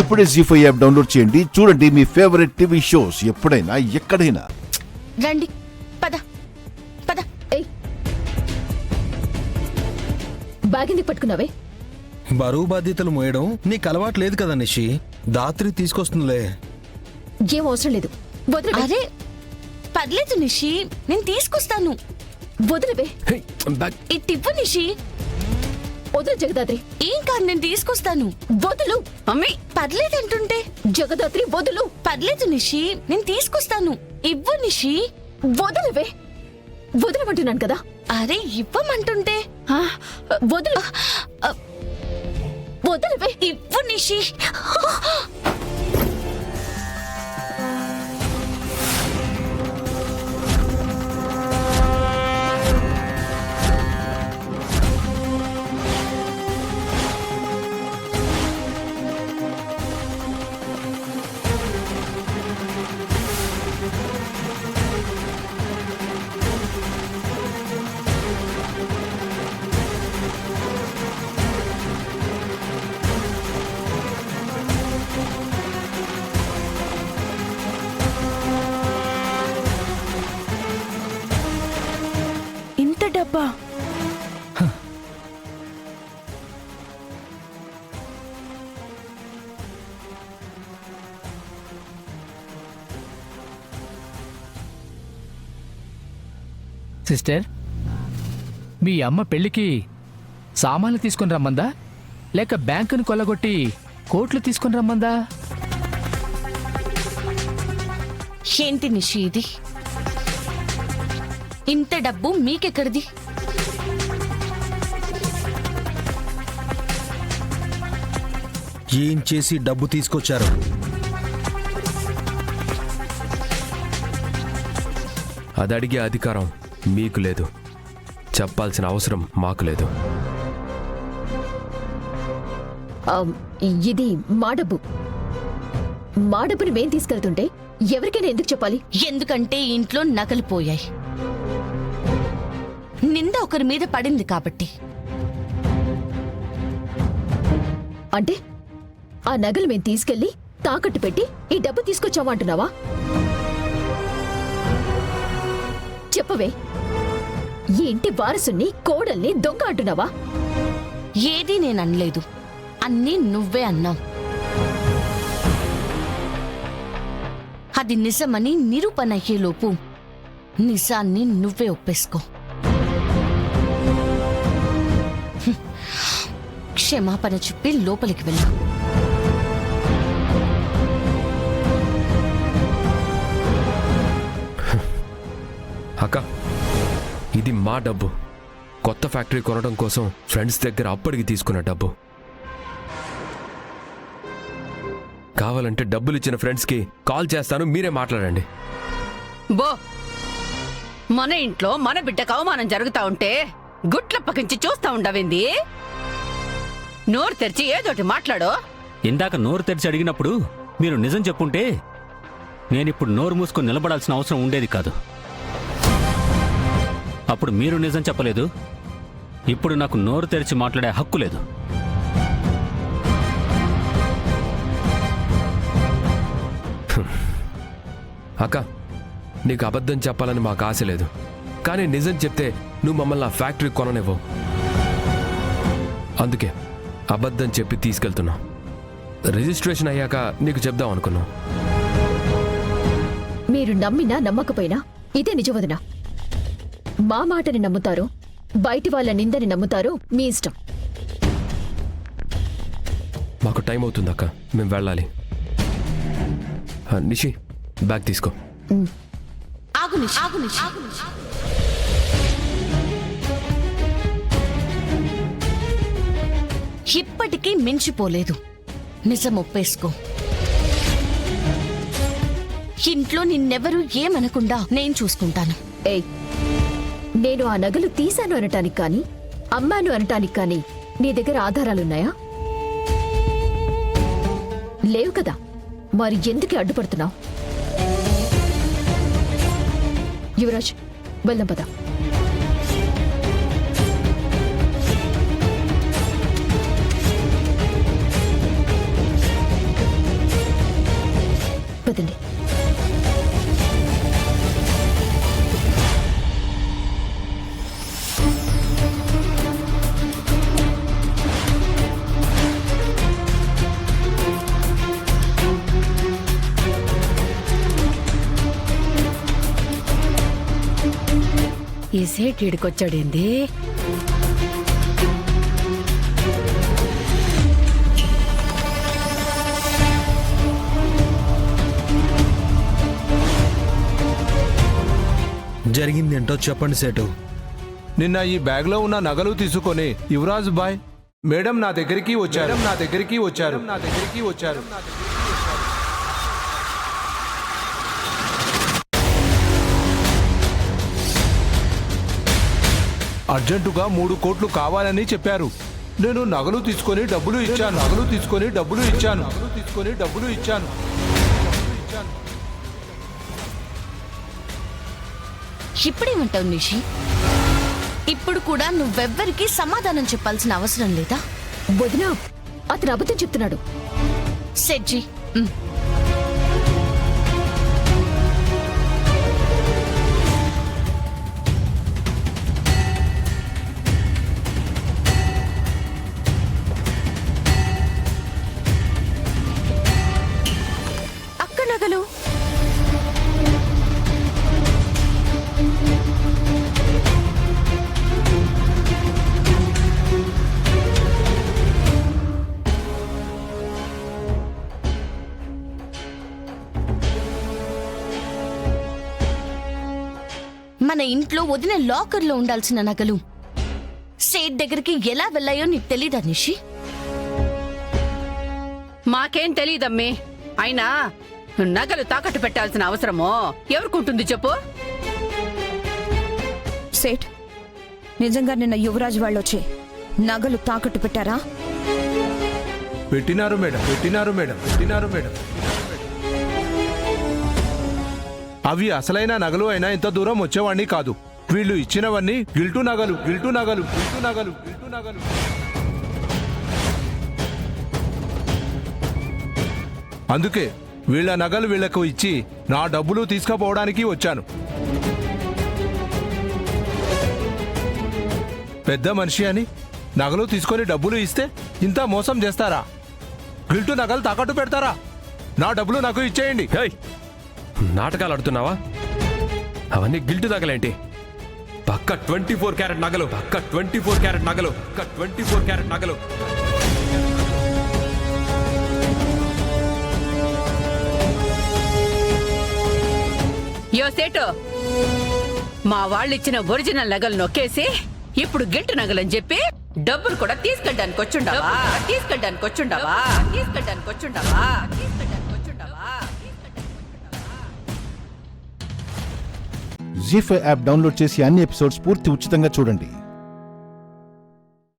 ఇప్పుడే జీ5 app download చేయండి. చూడండి మీ ఫేవరెట్ టీవీ షోస్ ఎప్పుడైనా ఎక్కడైనా. రండి, పద పద. బ్యాగ్ ఎందుకు పట్టుకున్నావే? బరువు బాధ్యతలు మోయడం నీకు అలవాటు లేదు కదా నిషి. దాత్రి తీసుకొస్తుందిలే. ఏం అవసరం లేదు, వదిలివే. అరే పర్లేదు నిషి, నేను తీసుకొస్తాను. వదిలివే. ఇట్టివ్వు నిషి. వదులు జగదాత్రి. ఏం కాదు, నేను తీసుకొస్తాను. వదులు. మమ్మీ పర్లేదంటుంటే. జగదాత్రి వదులు. పర్లేదు నిషి, నేను తీసుకొస్తాను. ఇవ్వు నిషి. వదిలివే. వదలమంటున్నాను కదా. అరే ఇవ్వమంటుంటే. వదులు. వదిలివే. ఇవ్వు నిషి. ఇంత డబ్బా? సిస్టర్, మీ అమ్మ పెళ్లికి సామాన్లు తీసుకుని రమ్మందా, లేక బ్యాంకును కొల్లగొట్టి కోట్లు తీసుకుని రమ్మందా? ఏంటి నిషి ఇది? ఇంత డబ్బు మీకెక్కడిది? ఏం చేసి డబ్బు తీసుకొచ్చారు? అది అడిగే అధికారం మీకు లేదు, చెప్పాల్సిన అవసరం మాకు లేదు. ఇది మా డబ్బు. మా డబ్బుని మేం తీసుకెళ్తుంటే ఎవరికైనా ఎందుకు చెప్పాలి? ఎందుకంటే ఇంట్లో నగలు పోయాయి. నింద ఒకరి మీద పడింది కాబట్టి. అంటే ఆ నగలు మేం తీసుకెళ్లి తాకట్టు పెట్టి ఈ డబ్బు తీసుకొచ్చామంటున్నావా? చెప్పవే. ఈ ఇంటి వారసుని, కోడల్ని దొంగ అంటున్నావా? ఏదీ నేను అనలేదు, అన్నీ నువ్వే అన్నావు. అది నిజమని నిరూపణ అయ్యేలోపు నిజాన్ని నువ్వే ఒప్పేసుకో. క్షమాపణ చెప్పి లోపలికి వెళ్ళు. అక్క, ఇది మా డబ్బు. కొత్త ఫ్యాక్టరీ కొనడం కోసం ఫ్రెండ్స్ దగ్గర అప్పటికి తీసుకున్న డబ్బు. కావాలంటే డబ్బులు ఇచ్చిన ఫ్రెండ్స్కి కాల్ చేస్తాను, మీరే మాట్లాడండి. బో, మన ఇంట్లో మన బిడ్డకు అవమానం జరుగుతా ఉంటే గుట్లప్పకించి చూస్తా ఉండవింది. నోరు తెరిచి ఏదోటి మాట్లాడో. ఇందాక నోరు తెరిచి అడిగినప్పుడు మీరు నిజం చెప్పుంటే నేనిప్పుడు నోరు మూసుకొని నిలబడాల్సిన అవసరం ఉండేది కాదు. అప్పుడు మీరు నిజం చెప్పలేదు, ఇప్పుడు నాకు నోరు తెరిచి మాట్లాడే హక్కు లేదు. అక్క, నీకు అబద్ధం చెప్పాలని మాకు ఆశ లేదు, కానీ నిజం చెప్తే నువ్వు మమ్మల్ని ఆ ఫ్యాక్టరీ కొననివ్వవు. అందుకే అబద్ధం చెప్పి తీసుకెళ్తున్నావు. రిజిస్ట్రేషన్ అయ్యాక నీకు చెప్దాం అనుకున్నాం. మీరు నమ్మినా నమ్మకపోయినా ఇదే నిజవదనా. మా మాటని నమ్ముతారు, బయటి వాళ్ళ నిందని నమ్ముతారు, మీ ఇష్టం. మాకు టైం అవుతుంది అక్క, మేము వెళ్ళాలి. నిషి, బ్యాగ్ తీసుకో. ఆగు నిషి, ఆగు నిషి. ఇప్పటికీ మించిపోలేదు. నిజం ఒప్పేసుకో. ఇంట్లో నిన్నెవరూ ఏమనకుండా నేను చూసుకుంటాను. ఏయ్, నేను ఆ నగలు తీశాను అనటానికి కానీ అమ్మాను అనటానికి కానీ నీ దగ్గర ఆధారాలున్నాయా? లేవు కదా, మరి ఎందుకు అడ్డుపడుతున్నావు? యువరాజ్, వెళ్దాం పద. పదండి. ఈ సేట్ ఈడికొచ్చాడేంది? జరిగింది ఏంటో చెప్పండి సేటు. నిన్న ఈ బ్యాగ్లో ఉన్న నగలు తీసుకొని యువరాజ్ బాయ్ మేడం నా దగ్గరికి వచ్చారు. అర్జెంటుగా 3 కోట్లు కావాలని చెప్పారు. నేను నగలు తీసుకొని డబ్బులు ఇచ్చాను. ఇప్పుడేమంటావు నిషి? ఇప్పుడు కూడా నువ్వెవ్వరికీ సమాధానం చెప్పాల్సిన అవసరం లేదా? వదినా, అతను అబద్ధం చెప్తున్నాడు. సెడ్జీ, అక్క నగలు మన ఇంట్లో వదిన లాకర్లో ఉండాల్సిన నగలు సేట్ దగ్గరికి ఎలా వెళ్ళాయో నీకు తెలీదా నిషి? మాకేం తెలీదమ్మి. అయినా నగలు తాకట్టు పెట్టాల్సిన అవసరమో ఎవరికుంటుంది చెప్పు? సేట్, నిజంగా నిన్న యువరాజ్ వాళ్ళొచ్చి నగలు తాకట్టు పెట్టారా? పెట్టినారు మేడం. అవి అసలైన నగలు అయినా ఇంత దూరం వచ్చేవాణ్ణి కాదు. వీళ్ళు ఇచ్చినవన్నీ గిల్టు నగలు. అందుకే వీళ్ళ నగలు వీళ్లకు ఇచ్చి నా డబ్బులు తీసుకుపోవడానికి వచ్చాను. పెద్ద మనిషి అని నగలు తీసుకొని డబ్బులు ఇస్తే ఇంత మోసం చేస్తారా? గిల్టు నగలు తాకట్టు పెడతారా? నా డబ్బులు నాకు ఇచ్చేయండి. హేయ్, నాటకాలు ఆడుతున్నావా? అవన్నీ గిల్టు నగలేంటి? పక్క 24 క్యారెట్ నగలు. యో సేటు, మా వాళ్ళిచ్చిన ఒరిజినల్ నగలు నొక్కేసి ఇప్పుడు గిల్టు నగలని చెప్పి డబ్బులు కూడా తీసుకెళ్ళడానికి వచ్చుండవా? జీ5 యాప్ డౌన్లోడ్ చేసి అన్ని ఎపిసోడ్స్ పూర్తి ఉచితంగా చూడండి.